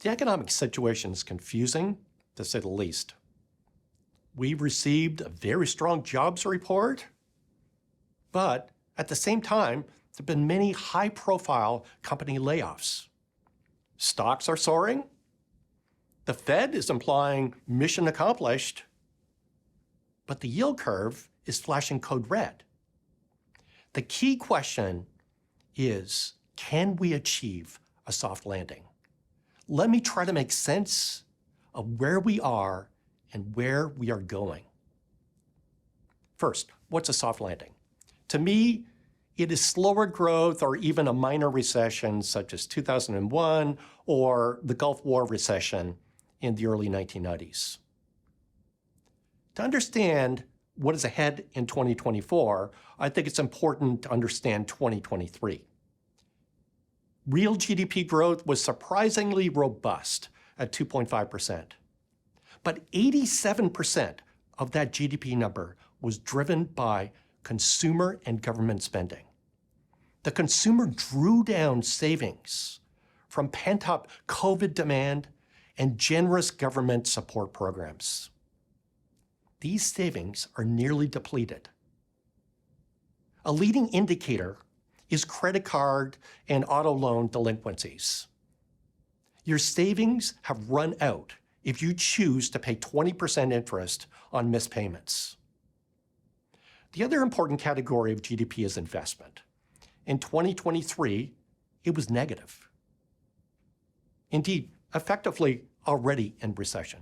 The economic situation is confusing, to say the least. We received a very strong jobs report, but at the same time, there have been many high-profile company layoffs. Stocks are soaring. The Fed is implying mission accomplished, but the yield curve is flashing code red. The key question is, can we achieve a soft landing? Let me try to make sense of where we are and where we are going. First, what's a soft landing? To me, it is slower growth or even a minor recession such as 2001 or the Gulf War recession in the early 1990s. To understand what is ahead in 2024, I think it's important to understand 2023. Real GDP growth was surprisingly robust at 2.5%. But 87% of that GDP number was driven by consumer and government spending. The consumer drew down savings from pent-up COVID demand and generous government support programs. These savings are nearly depleted. A leading indicator is credit card and auto loan delinquencies. Your savings have run out if you choose to pay 20% interest on missed payments. The other important category of GDP is investment. In 2023, it was negative. Indeed, effectively already in recession.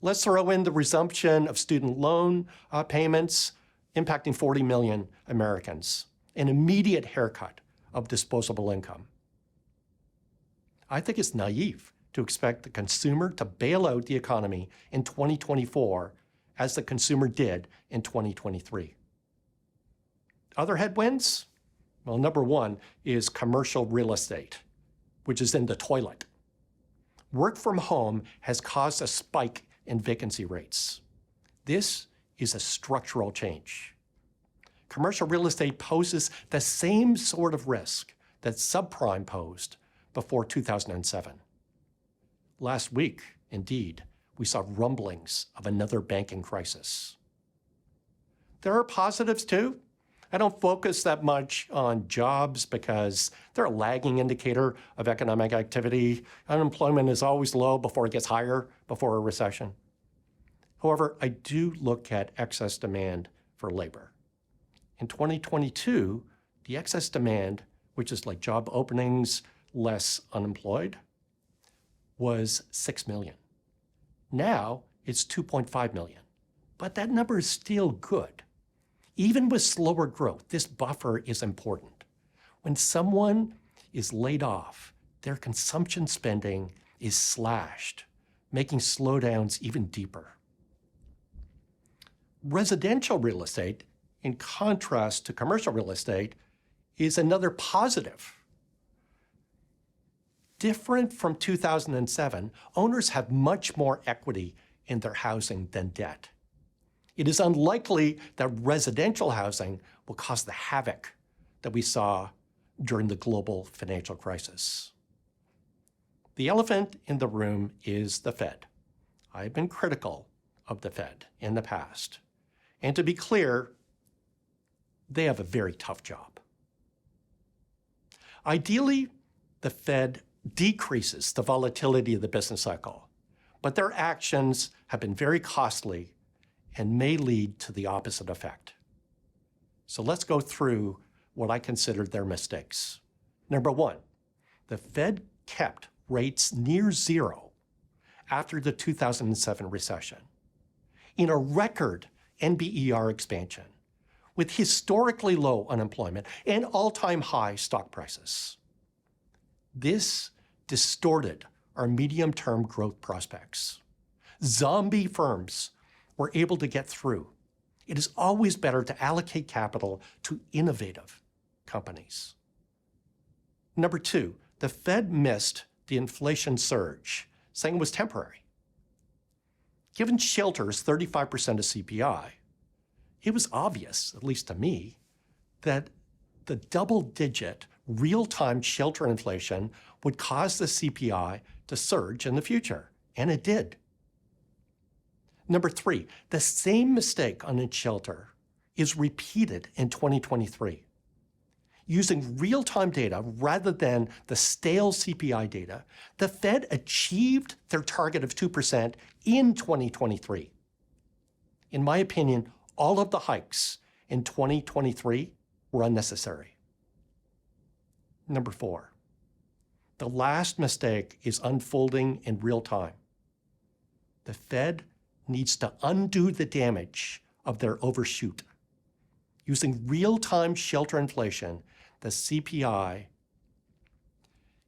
Let's throw in the resumption of student loan payments, impacting 40 million Americans, an immediate haircut of disposable income. I think it's naive to expect the consumer to bail out the economy in 2024 as the consumer did in 2023. Other headwinds? Well, number one is commercial real estate, which is in the toilet. Work from home has caused a spike in vacancy rates. This is a structural change. Commercial real estate poses the same sort of risk that subprime posed before 2007. Last week, indeed, we saw rumblings of another banking crisis. There are positives too. I don't focus that much on jobs because they're a lagging indicator of economic activity. Unemployment is always low before it gets higher before a recession. However, I do look at excess demand for labor. In 2022, the excess demand, which is like job openings less unemployed, was 6 million. Now it's 2.5 million, but that number is still good. Even with slower growth, this buffer is important. When someone is laid off, their consumption spending is slashed, making slowdowns even deeper. Residential real estate, in contrast to commercial real estate, is another positive. Different from 2007, owners have much more equity in their housing than debt. It is unlikely that residential housing will cause the havoc that we saw during the global financial crisis. The elephant in the room is the Fed. I've been critical of the Fed in the past. And to be clear, they have a very tough job. Ideally, the Fed decreases the volatility of the business cycle, but their actions have been very costly and may lead to the opposite effect. So let's go through what I consider their mistakes. Number one, the Fed kept rates near zero after the 2007 recession in a record NBER expansion with historically low unemployment and all-time high stock prices. This distorted our medium-term growth prospects. Zombie firms were able to get through. It is always better to allocate capital to innovative companies. Number two, the Fed missed the inflation surge, saying it was temporary. Given shelter's 35% of CPI, it was obvious, at least to me, that the double-digit real-time shelter inflation would cause the CPI to surge in the future, and it did. Number 3, the same mistake on its shelter is repeated in 2023. Using real-time data rather than the stale CPI data, the Fed achieved their target of 2% in 2023. In my opinion, all of the hikes in 2023 were unnecessary. Number 4, the last mistake is unfolding in real time. The Fed needs to undo the damage of their overshoot. Using real-time shelter inflation, the CPI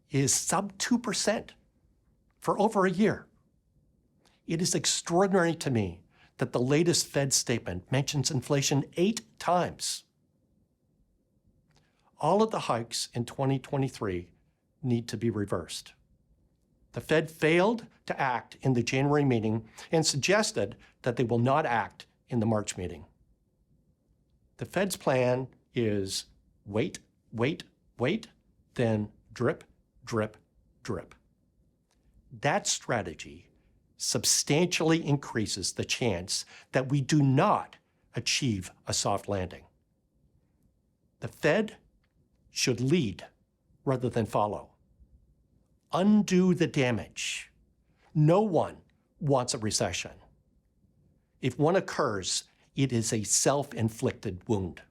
is sub 2% for over a year. It is extraordinary to me that the latest Fed statement mentions inflation 8 times. All of the hikes in 2023 need to be reversed. The Fed failed to act in the January meeting and suggested that they will not act in the March meeting. The Fed's plan is wait, wait, wait, then drip, drip, drip. That strategy substantially increases the chance that we do not achieve a soft landing. The Fed should lead rather than follow. Undo the damage. No one wants a recession. If one occurs, it is a self-inflicted wound.